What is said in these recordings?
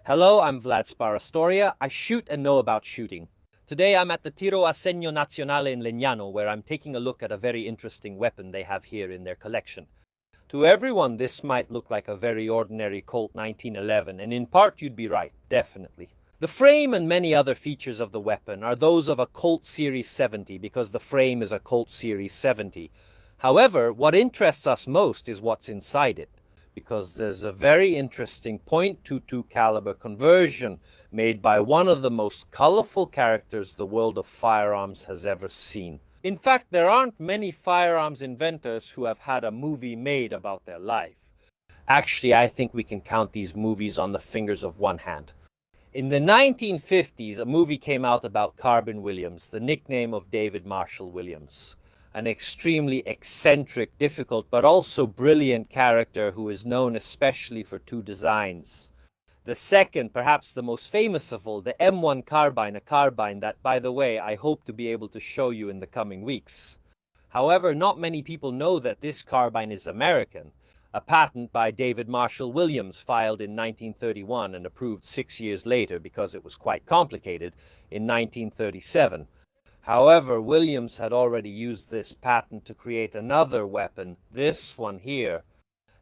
Hello, I'm Vlad Sparastoria. I shoot and know about shooting. Today I'm at the Tiro a Segno Nazionale in Legnano, where I'm taking a look at a very interesting weapon they have here in their collection. To everyone, this might look like a very ordinary Colt 1911, and in part you'd be right, definitely. The frame and many other features of the weapon are those of a Colt Series 70 because the frame is a Colt Series 70. However, what interests us most is what's inside it, because there's a very interesting .22 caliber conversion made by one of the most colorful characters the world of firearms has ever seen. In fact, there aren't many firearms inventors who have had a movie made about their life. Actually, I think we can count these movies on the fingers of one hand. In the 1950s, a movie came out about Carbine Williams, the nickname of David Marshall Williams. An extremely eccentric, difficult, but also brilliant character who is known especially for two designs. The second, perhaps the most famous of all, the M1 Carbine, a carbine that, by the way, I hope to be able to show you in the coming weeks. However, not many people know that this carbine is American, a patent by David Marshall Williams filed in 1931 and approved 6 years later because it was quite complicated in 1937. However, Williams had already used this patent to create another weapon, this one here.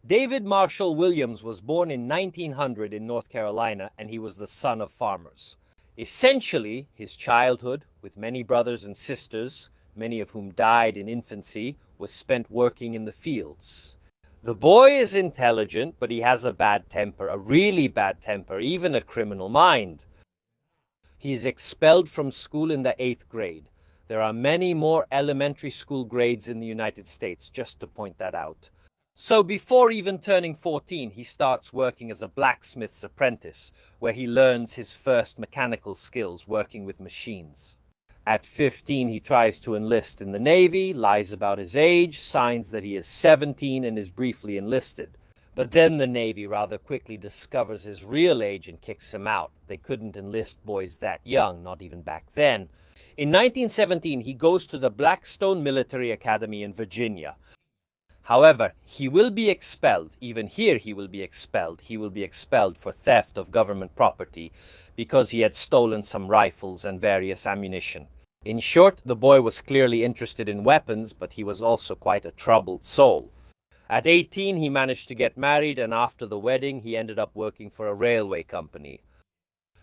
David Marshall Williams was born in 1900 in North Carolina, and he was the son of farmers. Essentially, his childhood, with many brothers and sisters, many of whom died in infancy, was spent working in the fields. The boy is intelligent, but he has a bad temper, a really bad temper, even a criminal mind. He is expelled from school in the 8th grade. There are many more elementary school grades in the United States, just to point that out. So before even turning 14, he starts working as a blacksmith's apprentice, where he learns his first mechanical skills working with machines. At 15, he tries to enlist in the Navy, lies about his age, signs that he is 17 and is briefly enlisted. But then the Navy rather quickly discovers his real age and kicks him out. They couldn't enlist boys that young, not even back then. In 1917, he goes to the Blackstone Military Academy in Virginia. However, he will be expelled. Even here he will be expelled. He will be expelled for theft of government property because he had stolen some rifles and various ammunition. In short, the boy was clearly interested in weapons, but he was also quite a troubled soul. At 18, he managed to get married, and after the wedding, he ended up working for a railway company.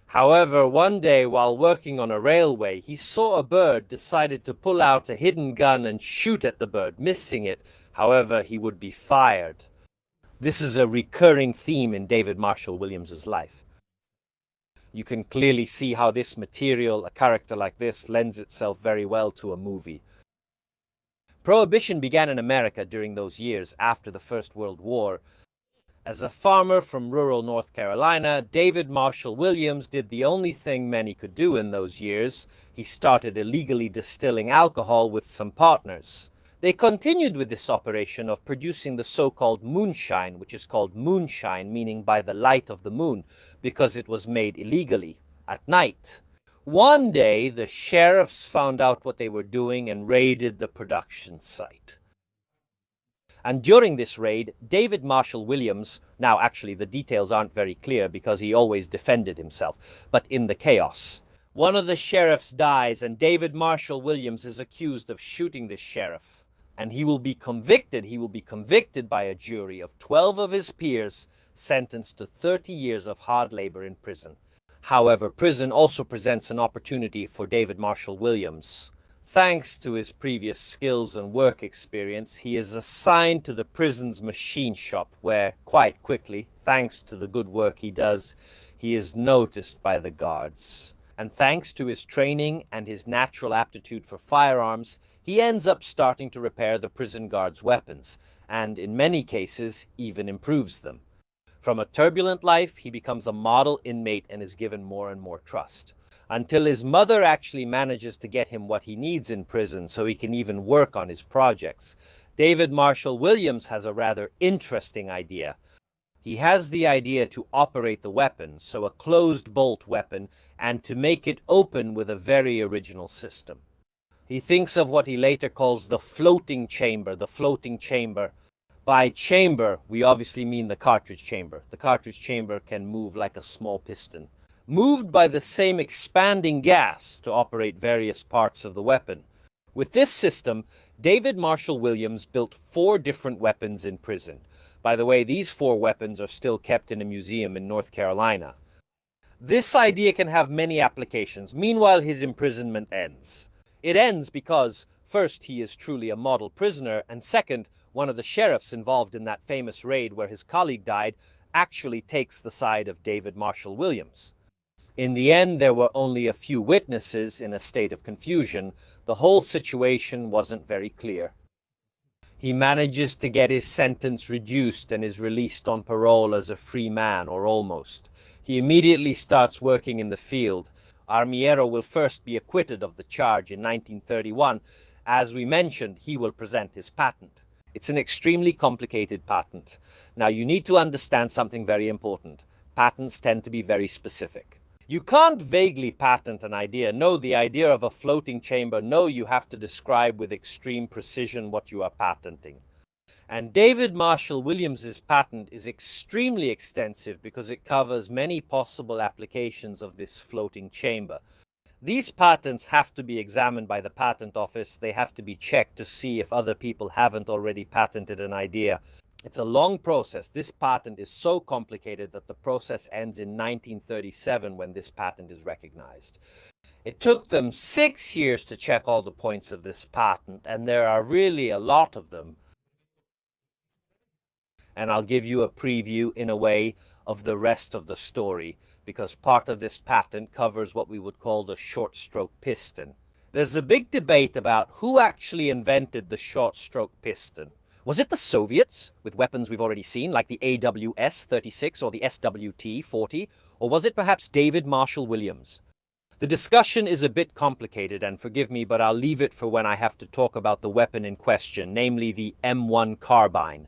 However, one day while working on a railway, he saw a bird, decided to pull out a hidden gun and shoot at the bird, missing it. However, he would be fired. This is a recurring theme in David Marshall Williams's life. You can clearly see how this material, a character like this, lends itself very well to a movie. Prohibition began in America during those years after the First World War. As a farmer from rural North Carolina, David Marshall Williams did the only thing many could do in those years. He started illegally distilling alcohol with some partners. They continued with this operation of producing the so-called moonshine, which is called moonshine, meaning by the light of the moon, because it was made illegally, at night. One day, the sheriffs found out what they were doing and raided the production site. And during this raid, David Marshall Williams, now actually the details aren't very clear because he always defended himself, but in the chaos, one of the sheriffs dies and David Marshall Williams is accused of shooting the sheriff. And he will be convicted. He will be convicted by a jury of 12 of his peers, sentenced to 30 years of hard labor in prison. However, prison also presents an opportunity for David Marshall Williams. Thanks to his previous skills and work experience, he is assigned to the prison's machine shop where, quite quickly, thanks to the good work he does, he is noticed by the guards. And thanks to his training and his natural aptitude for firearms, he ends up starting to repair the prison guards' weapons, and in many cases, even improves them. From a turbulent life, he becomes a model inmate and is given more and more trust. Until his mother actually manages to get him what he needs in prison so he can even work on his projects. David Marshall Williams has a rather interesting idea. He has the idea to operate the weapon, so a closed bolt weapon, and to make it open with a very original system. He thinks of what he later calls the floating chamber, By chamber, we obviously mean the cartridge chamber. The cartridge chamber can move like a small piston, moved by the same expanding gas to operate various parts of the weapon. With this system, David Marshall Williams built 4 different weapons in prison. By the way, these 4 weapons are still kept in a museum in North Carolina. This idea can have many applications. Meanwhile, his imprisonment ends. It ends because, first, he is truly a model prisoner, and second, one of the sheriffs involved in that famous raid where his colleague died actually takes the side of David Marshall Williams. In the end, there were only a few witnesses in a state of confusion. The whole situation wasn't very clear. He manages to get his sentence reduced and is released on parole as a free man, or almost. He immediately starts working in the field. Armiero will first be acquitted of the charge in 1931. As we mentioned, he will present his patent. It's an extremely complicated patent. Now, you need to understand something very important. Patents tend to be very specific. You can't vaguely patent an idea. No, the idea of a floating chamber. No, you have to describe with extreme precision what you are patenting. And David Marshall Williams's patent is extremely extensive because it covers many possible applications of this floating chamber. These patents have to be examined by the patent office. They have to be checked to see if other people haven't already patented an idea. It's a long process. This patent is so complicated that the process ends in 1937 when this patent is recognized. It took them 6 years to check all the points of this patent, and there are really a lot of them. And I'll give you a preview, in a way, of the rest of the story, because part of this patent covers what we would call the short-stroke piston. There's a big debate about who actually invented the short-stroke piston. Was it the Soviets, with weapons we've already seen, like the AWS-36 or the SWT-40, or was it perhaps David Marshall Williams? The discussion is a bit complicated, and forgive me, but I'll leave it for when I have to talk about the weapon in question, namely the M1 Carbine.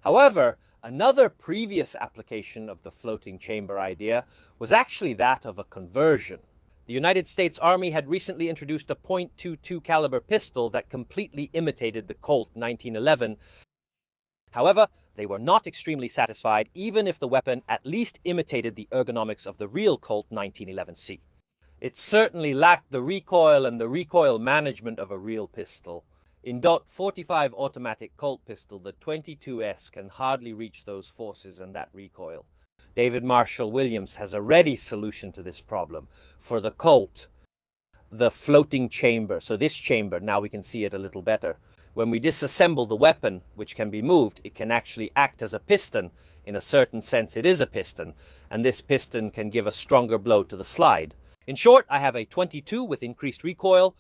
However, another previous application of the floating chamber idea was actually that of a conversion. The United States Army had recently introduced a .22 caliber pistol that completely imitated the Colt 1911. However, they were not extremely satisfied, even if the weapon at least imitated the ergonomics of the real Colt 1911C. It certainly lacked the recoil and the recoil management of a real pistol. In .45 automatic Colt pistol, the 22S can hardly reach those forces and that recoil. David Marshall Williams has a ready solution to this problem. For the Colt, the floating chamber. So this chamber, now we can see it a little better. When we disassemble the weapon, which can be moved, it can actually act as a piston. In a certain sense, it is a piston, and this piston can give a stronger blow to the slide. In short, I have a 22 with increased recoil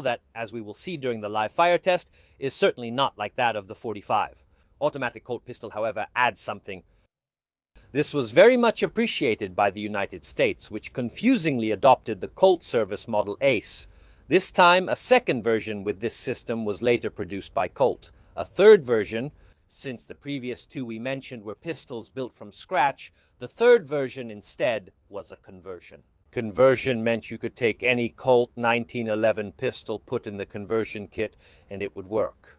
that, as we will see during the live fire test, is certainly not like that of the 45. Automatic Colt pistol, however, adds something. This was very much appreciated by the United States, which confusingly adopted the Colt service model Ace. This time, a second version with this system was later produced by Colt. A third version, since the previous 2 we mentioned were pistols built from scratch, the third version instead was a conversion. Conversion meant you could take any Colt 1911 pistol, put in the conversion kit, and it would work.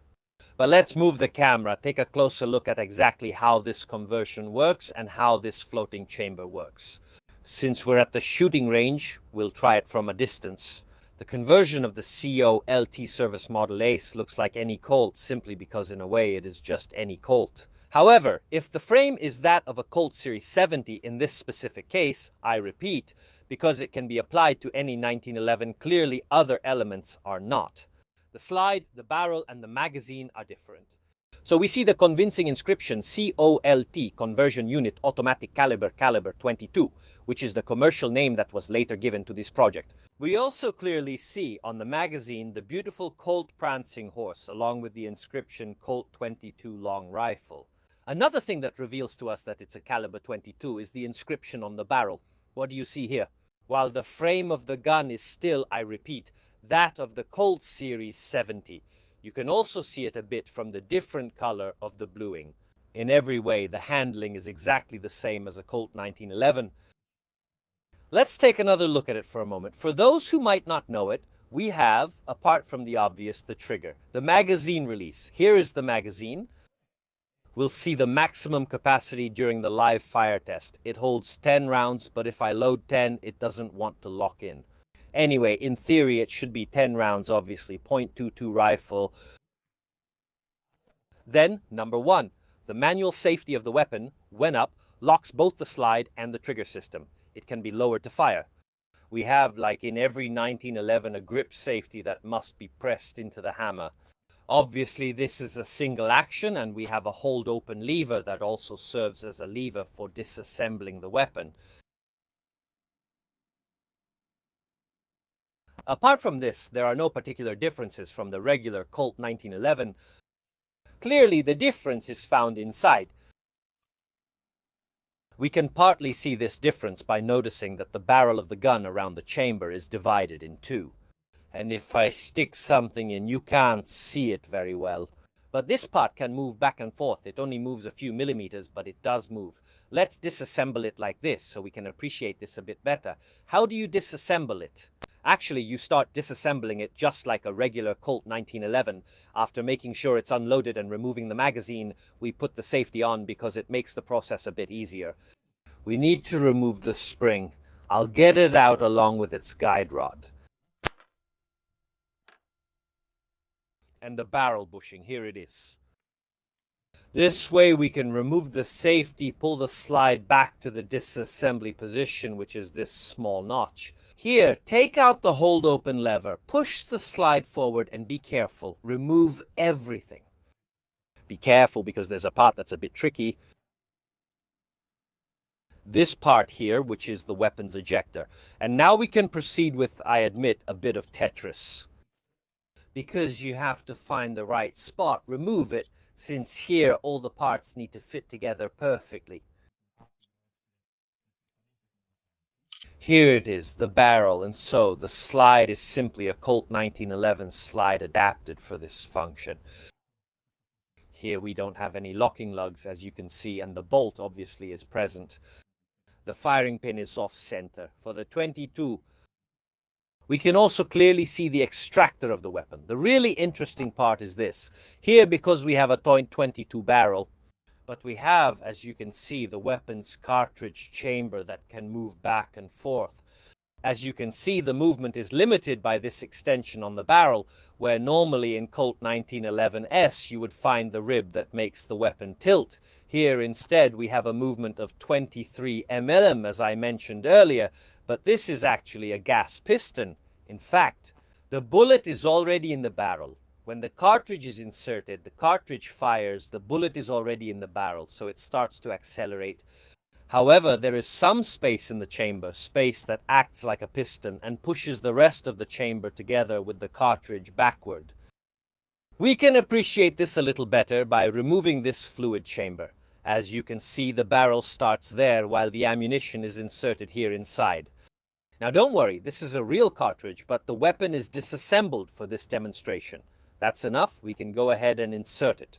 But let's move the camera, take a closer look at exactly how this conversion works and how this floating chamber works. Since we're at the shooting range, we'll try it from a distance. The conversion of the COLT service model Ace looks like any Colt simply because in a way it is just any Colt. However, if the frame is that of a Colt Series 70 in this specific case, I repeat, because it can be applied to any 1911, clearly other elements are not. The slide, the barrel, and the magazine are different. So we see the convincing inscription COLT, Conversion Unit Automatic Caliber 22, which is the commercial name that was later given to this project. We also clearly see on the magazine the beautiful Colt prancing horse, along with the inscription Colt 22 Long Rifle. Another thing that reveals to us that it's a caliber 22 is the inscription on the barrel. What do you see here? While the frame of the gun is still, I repeat, that of the Colt Series 70, you can also see it a bit from the different color of the bluing. In every way, the handling is exactly the same as a Colt 1911. Let's take another look at it for a moment. For those who might not know it, we have, apart from the obvious, the trigger, the magazine release. Here is the magazine. We'll see the maximum capacity during the live fire test. It holds 10 rounds, but if I load 10, it doesn't want to lock in. Anyway, in theory, it should be 10 rounds, obviously, .22 rifle. Then, number 1, the manual safety of the weapon, when up, locks both the slide and the trigger system. It can be lowered to fire. We have, like in every 1911, a grip safety that must be pressed into the hammer. Obviously, this is a single action, and we have a hold open lever that also serves as a lever for disassembling the weapon. Apart from this, there are no particular differences from the regular Colt 1911. Clearly, the difference is found inside. We can partly see this difference by noticing that the barrel of the gun around the chamber is divided in two. And if I stick something in, you can't see it very well. But this part can move back and forth. It only moves a few millimeters, but it does move. Let's disassemble it like this so we can appreciate this a bit better. How do you disassemble it? Actually, you start disassembling it just like a regular Colt 1911. After making sure it's unloaded and removing the magazine, we put the safety on because it makes the process a bit easier. We need to remove the spring. I'll get it out along with its guide rod. And the barrel bushing, here it is. This way we can remove the safety, pull the slide back to the disassembly position, which is this small notch. Here, take out the hold open lever, push the slide forward and be careful. Remove everything. Be careful because there's a part that's a bit tricky. This part here, which is the weapons ejector. And now we can proceed with, I admit, a bit of Tetris. Because you have to find the right spot, remove it, since here all the parts need to fit together perfectly. Here it is, the barrel, and so the slide is simply a Colt 1911 slide adapted for this function. Here we don't have any locking lugs, as you can see, and the bolt obviously is present. The firing pin is off-center. For the 22, we can also clearly see the extractor of the weapon. The really interesting part is this. Here, because we have a .22 barrel, but we have, as you can see, the weapon's cartridge chamber that can move back and forth. As you can see, the movement is limited by this extension on the barrel, where normally in Colt 1911S you would find the rib that makes the weapon tilt. Here instead we have a movement of 23 mm, as I mentioned earlier, but this is actually a gas piston. In fact, the bullet is already in the barrel. When the cartridge is inserted, the cartridge fires, the bullet is already in the barrel, so it starts to accelerate. However, there is some space in the chamber, space that acts like a piston and pushes the rest of the chamber together with the cartridge backward. We can appreciate this a little better by removing this fluid chamber. As you can see, the barrel starts there while the ammunition is inserted here inside. Now don't worry, this is a real cartridge, but the weapon is disassembled for this demonstration. That's enough, we can go ahead and insert it.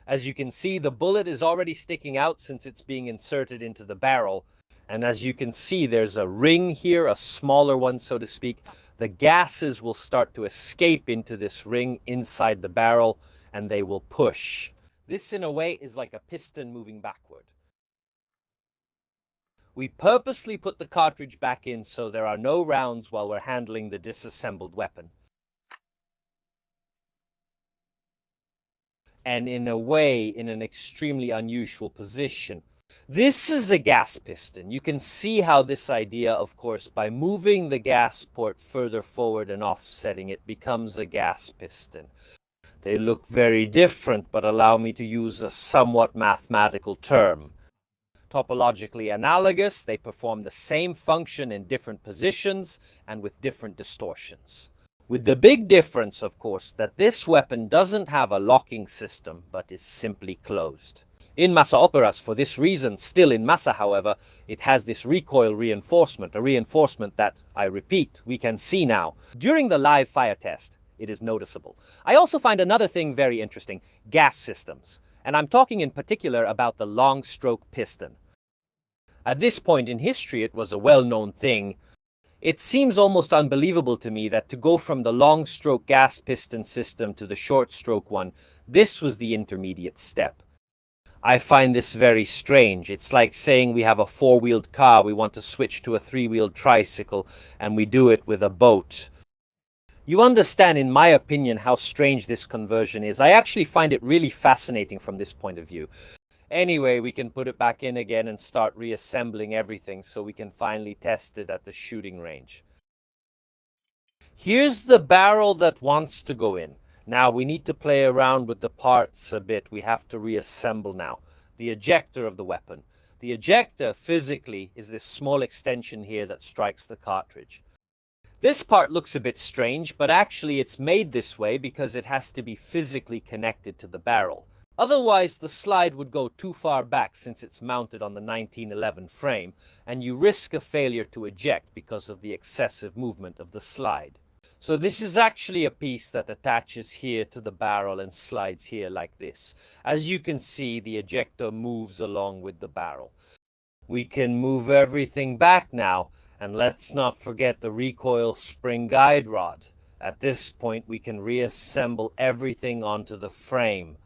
As you can see, the bullet is already sticking out since it's being inserted into the barrel. And as you can see, there's a ring here, a smaller one, so to speak. The gases will start to escape into this ring inside the barrel, and they will push. This, in a way, is like a piston moving backward. We purposely put the cartridge back in so there are no rounds while we're handling the disassembled weapon. And in a way, in an extremely unusual position. This is a gas piston. You can see how this idea, of course, by moving the gas port further forward and offsetting it, becomes a gas piston. They look very different, but allow me to use a somewhat mathematical term. Topologically analogous, they perform the same function in different positions and with different distortions. With the big difference, of course, that this weapon doesn't have a locking system, but is simply closed. In Massa Operas, for this reason, still in Massa, however, it has this recoil reinforcement, a reinforcement that, I repeat, we can see now. During the live fire test, it is noticeable. I also find another thing very interesting, gas systems. And I'm talking in particular about the long stroke piston. At this point in history, it was a well-known thing. It seems almost unbelievable to me that to go from the long-stroke gas piston system to the short-stroke one, this was the intermediate step. I find this very strange. It's like saying we have a four-wheeled car, we want to switch to a three-wheeled tricycle, and we do it with a boat. You understand, in my opinion, how strange this conversion is. I actually find it really fascinating from this point of view. Anyway, we can put it back in again and start reassembling everything so we can finally test it at the shooting range. Here's the barrel that wants to go in. Now we need to play around with the parts a bit. We have to reassemble now. The ejector of the weapon. The ejector, physically, is this small extension here that strikes the cartridge. This part looks a bit strange, but actually it's made this way because it has to be physically connected to the barrel. Otherwise, the slide would go too far back since it's mounted on the 1911 frame, and you risk a failure to eject because of the excessive movement of the slide. So this is actually a piece that attaches here to the barrel and slides here like this. As you can see, the ejector moves along with the barrel. We can move everything back now, and let's not forget the recoil spring guide rod. At this point, we can reassemble everything onto the frame.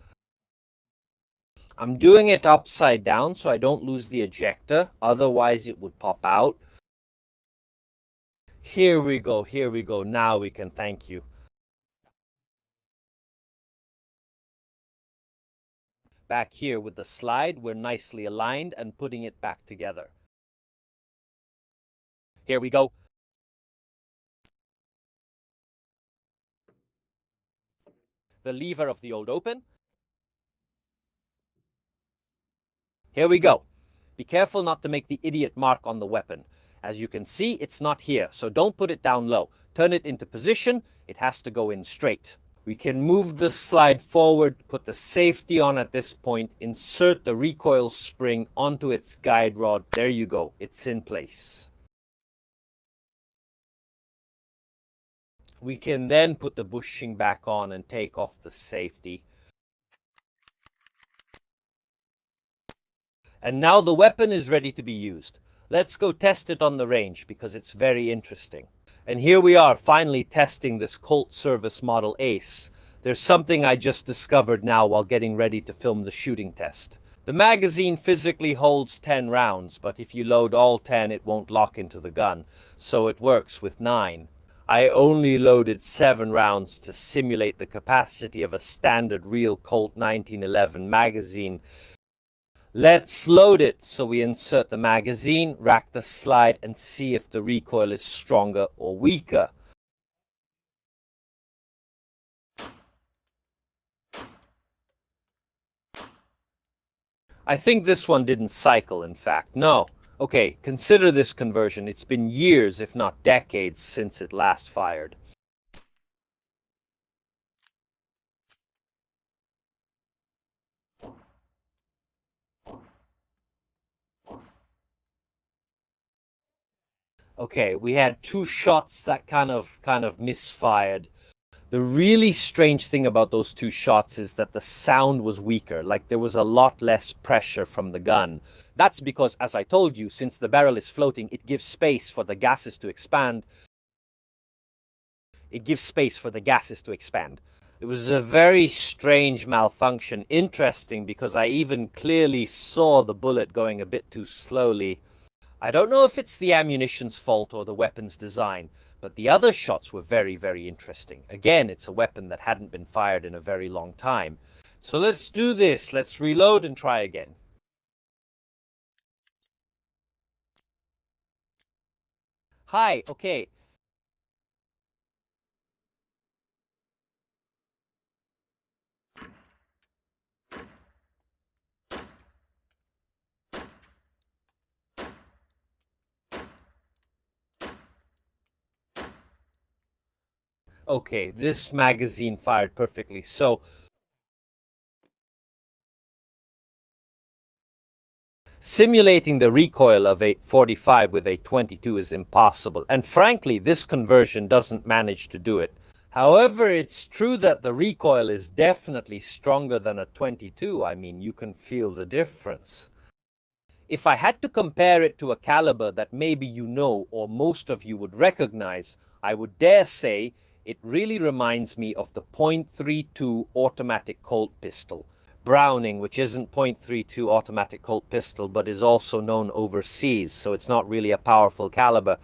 I'm doing it upside down so I don't lose the ejector, otherwise it would pop out. Here we go, now we can thank you. Back here with the slide, we're nicely aligned and putting it back together. Here we go. The lever of the old open. Here we go. Be careful not to make the idiot mark on the weapon. As you can see, it's not here, so don't put it down low. Turn it into position. It has to go in straight. We can move the slide forward, put the safety on at this point, insert the recoil spring onto its guide rod. There you go. It's in place. We can then put the bushing back on and take off the safety. And now the weapon is ready to be used. Let's go test it on the range because it's very interesting. And here we are finally testing this Colt service model Ace. There's something I just discovered now while getting ready to film the shooting test. The magazine physically holds 10 rounds, but if you load all 10 it won't lock into the gun, so it works with 9. I only loaded 7 rounds to simulate the capacity of a standard real Colt 1911 magazine. Let's load it. So we insert the magazine, rack the slide, and see if the recoil is stronger or weaker. I think this one didn't cycle, in fact. No. Okay, consider this conversion. It's been years, if not decades, since it last fired. Okay, we had 2 shots that kind of misfired. The really strange thing about those 2 shots is that the sound was weaker, like there was a lot less pressure from the gun. That's because, as I told you, since the barrel is floating, it gives space for the gases to expand. It was a very strange malfunction. Interesting because I even clearly saw the bullet going a bit too slowly. I don't know if it's the ammunition's fault or the weapon's design, but the other shots were very, very interesting. Again, it's a weapon that hadn't been fired in a very long time. So let's do this. Let's reload and try again. Hi, okay. Okay, this magazine fired perfectly. So simulating the recoil of a 45 with a 22 is impossible, and frankly, this conversion doesn't manage to do it. However, it's true that the recoil is definitely stronger than a 22. I mean, you can feel the difference. If I had to compare it to a caliber that maybe you know or most of you would recognize, I would dare say it really reminds me of the .32 automatic Colt pistol. Browning, which isn't .32 automatic Colt pistol, but is also known overseas, so it's not really a powerful caliber.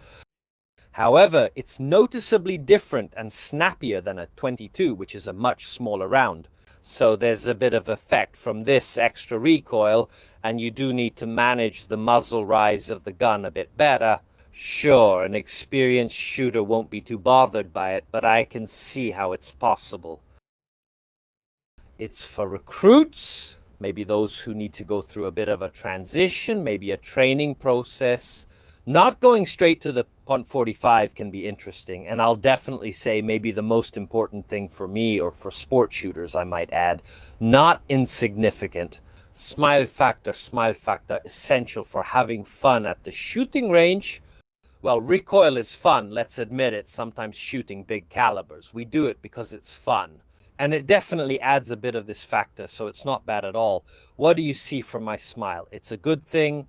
However, it's noticeably different and snappier than a .22, which is a much smaller round. So there's a bit of effect from this extra recoil, and you do need to manage the muzzle rise of the gun a bit better. Sure, an experienced shooter won't be too bothered by it, but I can see how it's possible. It's for recruits, maybe those who need to go through a bit of a transition, maybe a training process. Not going straight to the .45 can be interesting, and I'll definitely say maybe the most important thing for me, or for sport shooters I might add, not insignificant. Smile factor, essential for having fun at the shooting range. Well, recoil is fun, let's admit it, sometimes shooting big calibers. We do it because it's fun. And it definitely adds a bit of this factor, so it's not bad at all. What do you see from my smile? It's a good thing.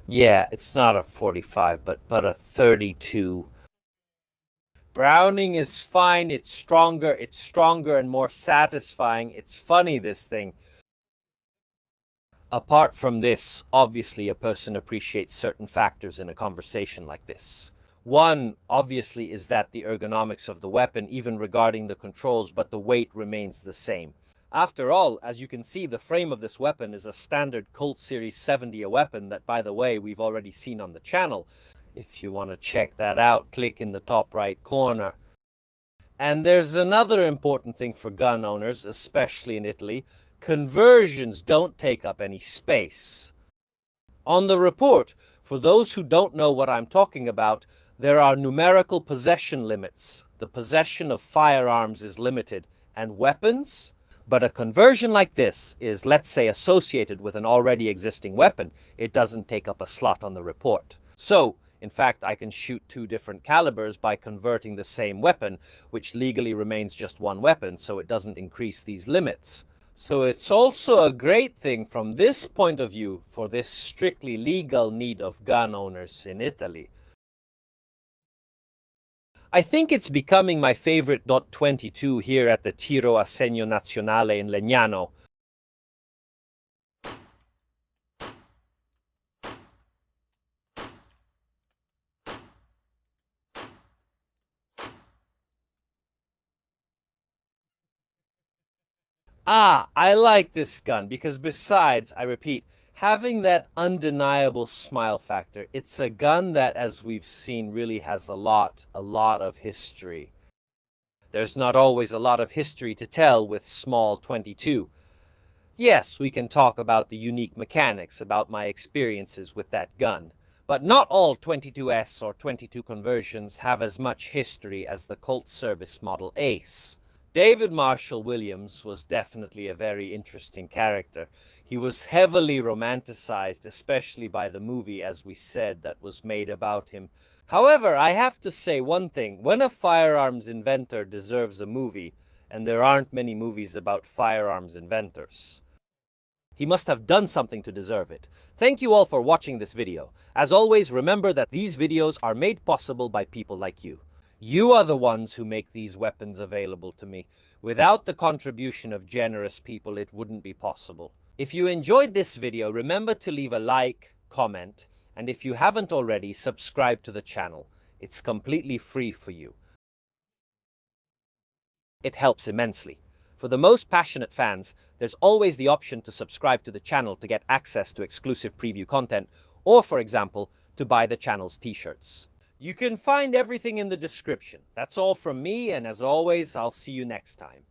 Yeah, it's not a 45, but a 32. Browning is fine, it's stronger and more satisfying. It's funny, this thing. Apart from this, obviously a person appreciates certain factors in a conversation like this. One, obviously, is that the ergonomics of the weapon, even regarding the controls, but the weight remains the same. After all, as you can see, the frame of this weapon is a standard Colt Series 70, a weapon that, by the way, we've already seen on the channel. If you want to check that out, click in the top right corner. And there's another important thing for gun owners, especially in Italy. Conversions don't take up any space. On the report, for those who don't know what I'm talking about, there are numerical possession limits. The possession of firearms is limited, and weapons? But a conversion like this is, let's say, associated with an already existing weapon. It doesn't take up a slot on the report. So, in fact, I can shoot two different calibers by converting the same weapon, which legally remains just one weapon, so it doesn't increase these limits. So it's also a great thing from this point of view for this strictly legal need of gun owners in Italy. I think it's becoming my favorite .22 here at the Tiro a Segno Nazionale in Legnano. I like this gun because besides, I repeat, having that undeniable smile factor, it's a gun that, as we've seen, really has a lot of history. There's not always a lot of history to tell with small .22. Yes, we can talk about the unique mechanics, about my experiences with that gun. But not all .22s or .22 conversions have as much history as the Colt Service Model Ace. David Marshall Williams was definitely a very interesting character. He was heavily romanticized, especially by the movie, as we said, that was made about him. However, I have to say one thing. When a firearms inventor deserves a movie, and there aren't many movies about firearms inventors, he must have done something to deserve it. Thank you all for watching this video. As always, remember that these videos are made possible by people like you. You are the ones who make these weapons available to me. Without the contribution of generous people, it wouldn't be possible. If you enjoyed this video, remember to leave a like, comment, and if you haven't already, subscribe to the channel. It's completely free for you. It helps immensely. For the most passionate fans, there's always the option to subscribe to the channel to get access to exclusive preview content, or, for example, to buy the channel's t-shirts. You can find everything in the description. That's all from me, and as always, I'll see you next time.